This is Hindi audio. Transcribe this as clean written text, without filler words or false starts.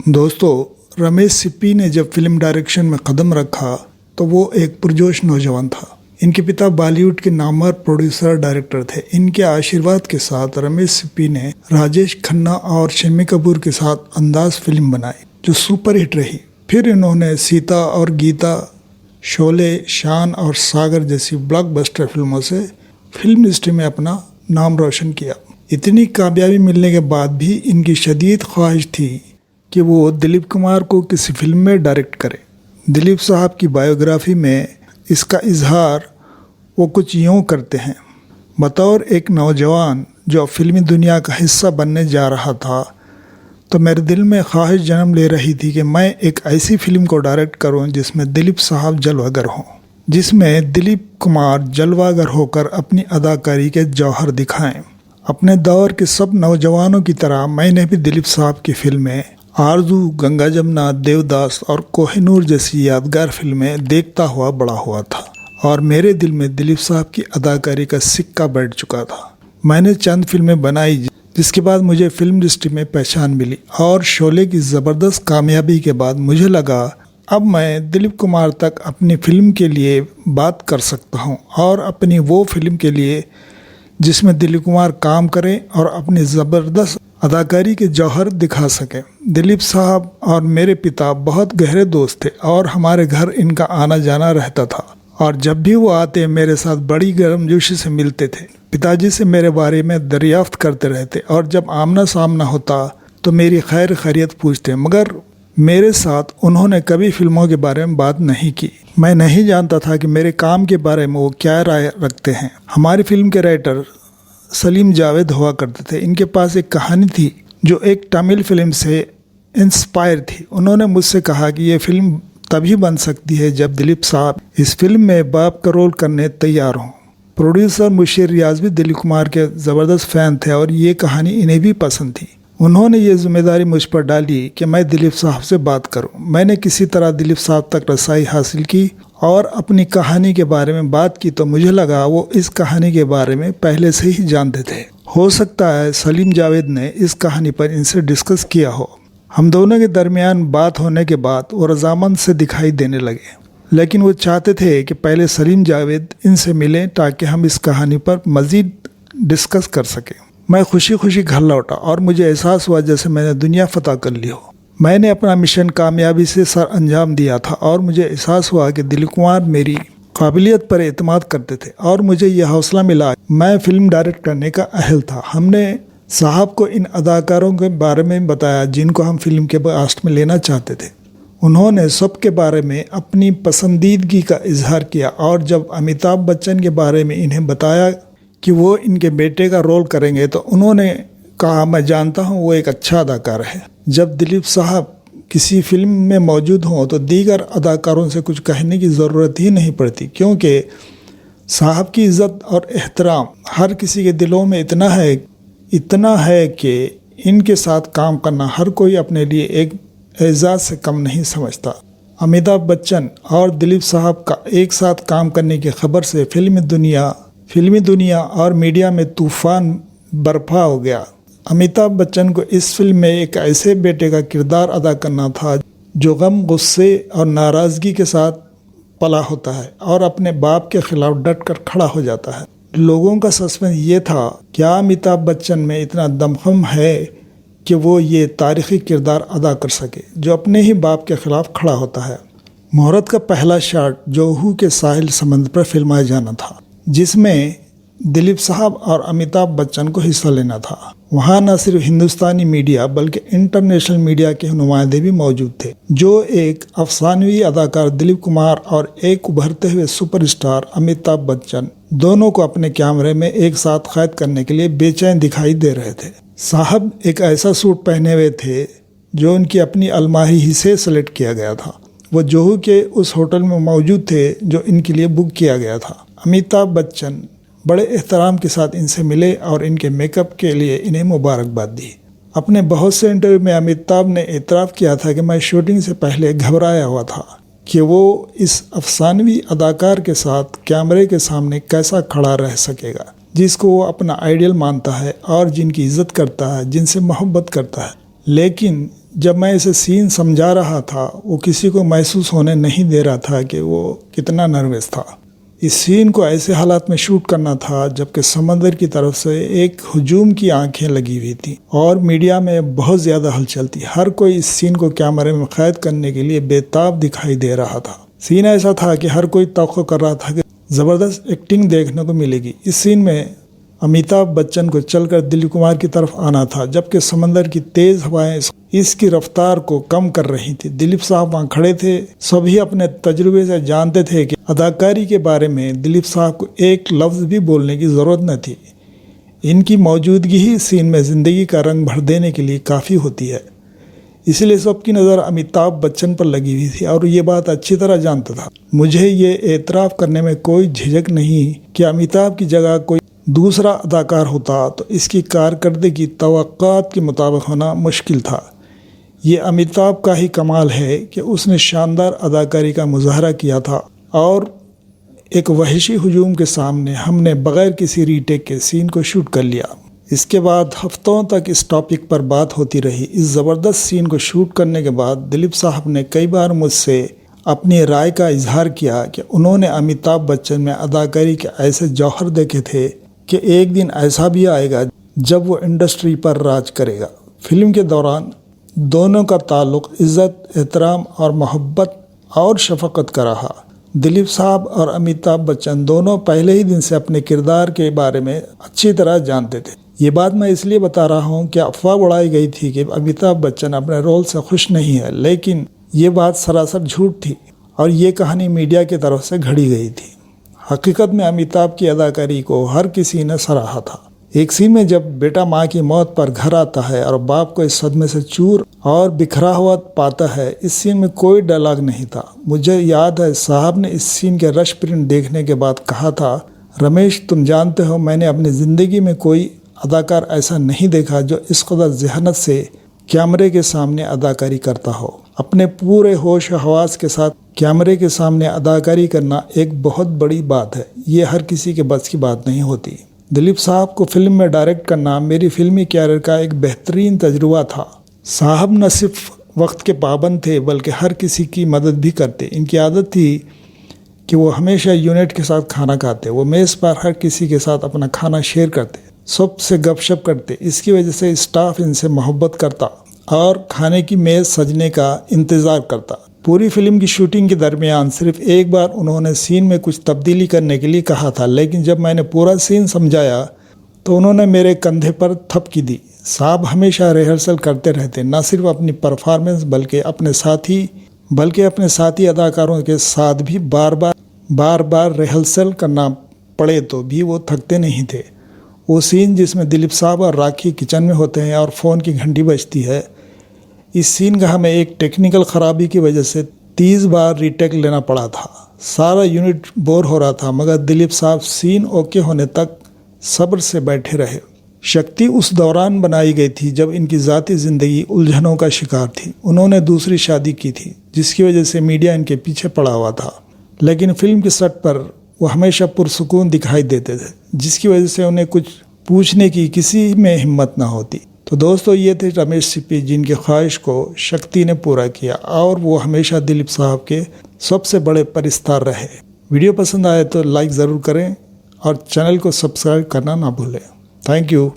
दोस्तों, रमेश सिप्पी ने जब फिल्म डायरेक्शन में कदम रखा तो वो एक पुरजोश नौजवान था। इनके पिता बॉलीवुड के नामवर प्रोड्यूसर डायरेक्टर थे। इनके आशीर्वाद के साथ रमेश सिप्पी ने राजेश खन्ना और शम्मी कपूर के साथ अंदाज फिल्म बनाई जो सुपरहिट रही। फिर इन्होंने सीता और गीता, शोले, शान और सागर जैसी ब्लॉकबस्टर फिल्मों से फिल्म इंडस्ट्री में अपना नाम रोशन किया। इतनी कामयाबी मिलने के बाद भी इनकी शदीद ख्वाहिश थी कि वो दिलीप कुमार को किसी फिल्म में डायरेक्ट करें। दिलीप साहब की बायोग्राफी में इसका इजहार वो कुछ यूँ करते हैं। बतौर एक नौजवान जो फिल्मी दुनिया का हिस्सा बनने जा रहा था, तो मेरे दिल में ख्वाहिश जन्म ले रही थी कि मैं एक ऐसी फिल्म को डायरेक्ट करूं जिसमें दिलीप साहब जलवागर हों, जिसमें दिलीप कुमार जलवागर होकर अपनी अदाकारी के जौहर दिखाएं। अपने दौर के सब नौजवानों की तरह मैंने भी दिलीप साहब की फिल्में आरज़ू, गंगा जमुना, देवदास और कोहिनूर जैसी यादगार फिल्में देखता हुआ बड़ा हुआ था और मेरे दिल में दिलीप साहब की अदाकारी का सिक्का बैठ चुका था। मैंने चंद फिल्में बनाई जिसके बाद मुझे फिल्म इंडस्ट्री में पहचान मिली और शोले की ज़बरदस्त कामयाबी के बाद मुझे लगा अब मैं दिलीप कुमार तक अपनी फिल्म के लिए बात कर सकता हूं और अपनी वो फिल्म के लिए जिसमें दिलीप कुमार काम करें और अपनी ज़बरदस्त अदाकारी के जौहर दिखा सकें। दिलीप साहब और मेरे पिता बहुत गहरे दोस्त थे और हमारे घर इनका आना जाना रहता था और जब भी वो आते मेरे साथ बड़ी गर्मजोशी से मिलते थे। पिताजी से मेरे बारे में दरियाफ्त करते रहते और जब आमना सामना होता तो मेरी खैर खैरियत पूछते, मगर मेरे साथ उन्होंने कभी फिल्मों के बारे में बात नहीं की। मैं नहीं जानता था कि मेरे काम के बारे में वो क्या राय रखते हैं। हमारी फिल्म के राइटर सलीम जावेद हुआ करते थे। इनके पास एक कहानी थी जो एक तमिल फिल्म से इंस्पायर थी। उन्होंने मुझसे कहा कि ये फिल्म तभी बन सकती है जब दिलीप साहब इस फिल्म में बाप का रोल करने तैयार हों। प्रोड्यूसर मुशीर रियाज भी दिलीप कुमार के ज़बरदस्त फ़ैन थे और ये कहानी इन्हें भी पसंद थी। उन्होंने ये जिम्मेदारी मुझ पर डाली कि मैं दिलीप साहब से बात करूं। मैंने किसी तरह दिलीप साहब तक रसाई हासिल की और अपनी कहानी के बारे में बात की तो मुझे लगा वो इस कहानी के बारे में पहले से ही जानते थे। हो सकता है सलीम जावेद ने इस कहानी पर इनसे डिस्कस किया हो। हम दोनों के दरमियान बात होने के बाद वो रजामंद से दिखाई देने लगे, लेकिन वो चाहते थे कि पहले सलीम जावेद इनसे मिलें ताकि हम इस कहानी पर मज़ीद डिस्कस कर सकें। मैं खुशी खुशी घर लौटा और मुझे एहसास हुआ जैसे मैंने दुनिया फतह कर ली हो। मैंने अपना मिशन कामयाबी से सर अंजाम दिया था और मुझे एहसास हुआ कि दिलीप कुमार मेरी काबिलियत पर एतमाद करते थे और मुझे यह हौसला मिला मैं फिल्म डायरेक्ट करने का अहल था। हमने साहब को इन अदाकारों के बारे में बताया जिनको हम फिल्म के कास्ट में लेना चाहते थे। उन्होंने सबके बारे में अपनी पसंदीदगी का इजहार किया और जब अमिताभ बच्चन के बारे में इन्हें बताया कि वो इनके बेटे का रोल करेंगे तो उन्होंने कहा मैं जानता हूँ वो एक अच्छा अदाकार है। जब दिलीप साहब किसी फिल्म में मौजूद हों तो दीगर अदाकारों से कुछ कहने की ज़रूरत ही नहीं पड़ती, क्योंकि साहब की इज़्ज़त और एहतराम हर किसी के दिलों में इतना है कि इनके साथ काम करना हर कोई अपने लिए एक एजाज़ से कम नहीं समझता। अमिताभ बच्चन और दिलीप साहब का एक साथ काम करने की खबर से फिल्मी दुनिया और मीडिया में तूफ़ान बर्पा हो गया। अमिताभ बच्चन को इस फिल्म में एक ऐसे बेटे का किरदार अदा करना था जो गम, गुस्से और नाराज़गी के साथ पला होता है और अपने बाप के खिलाफ डट कर खड़ा हो जाता है। लोगों का सस्पेंस ये था क्या अमिताभ बच्चन में इतना दमखम है कि वो ये तारीख़ी किरदार अदा कर सके जो अपने ही बाप के खिलाफ खड़ा होता है। मुहूर्त का पहला शॉट जोहू के साहिल समंदर पर फिल्माया जाना था, जिसमें दिलीप साहब और अमिताभ बच्चन को हिस्सा लेना था। वहाँ न सिर्फ हिंदुस्तानी मीडिया बल्कि इंटरनेशनल मीडिया के नुमाइंदे भी मौजूद थे, जो एक अफसानवी अदाकार दिलीप कुमार और एक उभरते हुए सुपरस्टार अमिताभ बच्चन दोनों को अपने कैमरे में एक साथ कैद करने के लिए बेचैन दिखाई दे रहे थे। साहब एक ऐसा सूट पहने हुए थे जो उनकी अपनी अलमारी ही से सेलेक्ट किया गया था। वो जोहू के उस होटल में मौजूद थे जो इनके लिए बुक किया गया था। अमिताभ बच्चन बड़े एहतराम के साथ इनसे मिले और इनके मेकअप के लिए इन्हें मुबारकबाद दी। अपने बहुत से इंटरव्यू में अमिताभ ने एतराफ़ किया था कि मैं शूटिंग से पहले घबराया हुआ था कि वो इस अफसानवी अदाकार के साथ कैमरे के सामने कैसा खड़ा रह सकेगा, जिसको वो अपना आइडियल मानता है और जिनकी इज़्ज़त करता है, जिनसे मोहब्बत करता है। लेकिन जब मैं इसे सीन समझा रहा था वो किसी को महसूस होने नहीं दे रहा था कि वो कितना नर्वस था। इस सीन को ऐसे हालात में शूट करना था जबकि समंदर की तरफ से एक हुजूम की आंखें लगी हुई थी और मीडिया में बहुत ज़्यादा हलचल थी। हर कोई इस सीन को कैमरे में कैद करने के लिए बेताब दिखाई दे रहा था। सीन ऐसा था कि हर कोई तवक्को कर रहा था कि ज़बरदस्त एक्टिंग देखने को मिलेगी। इस सीन में अमिताभ बच्चन को चलकर दिलीप कुमार की तरफ आना था जबकि समंदर की तेज हवाएं इसकी रफ्तार को कम कर रही थी। दिलीप साहब वहाँ खड़े थे। सभी अपने तजुर्बे से जानते थे कि अदाकारी के बारे में दिलीप साहब को एक लफ्ज़ भी बोलने की ज़रूरत न थी। इनकी मौजूदगी ही सीन में ज़िंदगी का रंग भर देने के लिए काफ़ी होती है। इसलिए सबकी नज़र अमिताभ बच्चन पर लगी हुई थी और ये बात अच्छी तरह जानता था। मुझे ये एतराफ़ करने में कोई झिझक नहीं कि अमिताभ की जगह कोई दूसरा अदाकार होता तो इसकी कारकर्दगी तवक्कुआत के मुताबिक होना मुश्किल था। ये अमिताभ का ही कमाल है कि उसने शानदार अदाकारी का मुजाहरा किया था और एक वहशी हुजूम के सामने हमने बग़ैर किसी रीटेक के सीन को शूट कर लिया। इसके बाद हफ्तों तक इस टॉपिक पर बात होती रही। इस ज़बरदस्त सीन को शूट करने के बाद दिलीप साहब ने कई बार मुझसे अपनी राय का इजहार किया कि उन्होंने अमिताभ बच्चन में अदाकारी के ऐसे जौहर देखे थे कि एक दिन ऐसा भी आएगा जब वो इंडस्ट्री पर राज करेगा। फिल्म के दौरान दोनों का ताल्लुक़ इज़्ज़त, एहतराम और मोहब्बत और शफ़क़त का रहा। दिलीप साहब और अमिताभ बच्चन दोनों पहले ही दिन से अपने किरदार के बारे में अच्छी तरह जानते थे। ये बात मैं इसलिए बता रहा हूँ कि अफवाह उड़ाई गई थी कि अमिताभ बच्चन अपने रोल से खुश नहीं है, लेकिन ये बात सरासर झूठ थी और ये कहानी मीडिया की तरफ से घड़ी गई थी। हकीकत में अमिताभ की अदाकारी को हर किसी ने सराहा था। एक सीन में जब बेटा माँ की मौत पर घर आता है और बाप को इस सदमे से चूर और बिखरा हुआ पाता है, इस सीन में कोई डायलॉग नहीं था। मुझे याद है साहब ने इस सीन के रश प्रिंट देखने के बाद कहा था, रमेश तुम जानते हो मैंने अपनी ज़िंदगी में कोई अदाकार ऐसा नहीं देखा जो इस कदर ज़हनत से कैमरे के सामने अदाकारी करता हो। अपने पूरे होश हवास के साथ कैमरे के सामने अदाकारी करना एक बहुत बड़ी बात है। ये हर किसी के बस की बात नहीं होती। दिलीप साहब को फिल्म में डायरेक्ट करना मेरी फिल्मी कैरियर का एक बेहतरीन तजुर्बा था। साहब न सिर्फ वक्त के पाबंद थे बल्कि हर किसी की मदद भी करते। इनकी आदत थी कि वो हमेशा यूनिट के साथ खाना खाते। वो मेज़ पर हर किसी के साथ अपना खाना शेयर करते, सबसे गपशप करते। इसकी वजह से स्टाफ इनसे मोहब्बत करता और खाने की मेज़ सजने का इंतज़ार करता। पूरी फिल्म की शूटिंग के दरमियान सिर्फ एक बार उन्होंने सीन में कुछ तब्दीली करने के लिए कहा था, लेकिन जब मैंने पूरा सीन समझाया तो उन्होंने मेरे कंधे पर थपकी दी। साहब हमेशा रिहर्सल करते रहते, न सिर्फ अपनी परफॉर्मेंस बल्कि अपने साथी अदाकारों के साथ भी बार बार रिहर्सल करना पड़े तो भी वो थकते नहीं थे। वो सीन जिसमें दिलीप साहब और राखी किचन में होते हैं और फ़ोन की घंटी बजती है, इस सीन का हमें एक टेक्निकल ख़राबी की वजह से 30 बार रीटेक लेना पड़ा था। सारा यूनिट बोर हो रहा था मगर दिलीप साहब सीन ओके होने तक सब्र से बैठे रहे। शक्ति उस दौरान बनाई गई थी जब इनकी ज़ाती ज़िंदगी उलझनों का शिकार थी। उन्होंने दूसरी शादी की थी जिसकी वजह से मीडिया इनके पीछे पड़ा हुआ था, लेकिन फिल्म के सेट पर वो हमेशा पुरसुकून दिखाई देते थे, जिसकी वजह से उन्हें कुछ पूछने की किसी में हिम्मत ना होती। तो दोस्तों ये थे रमेश सिप्पी जिनकी ख्वाहिश को शक्ति ने पूरा किया और वो हमेशा दिलीप साहब के सबसे बड़े परिस्तार रहे। वीडियो पसंद आए तो लाइक ज़रूर करें और चैनल को सब्सक्राइब करना ना भूलें। Thank you.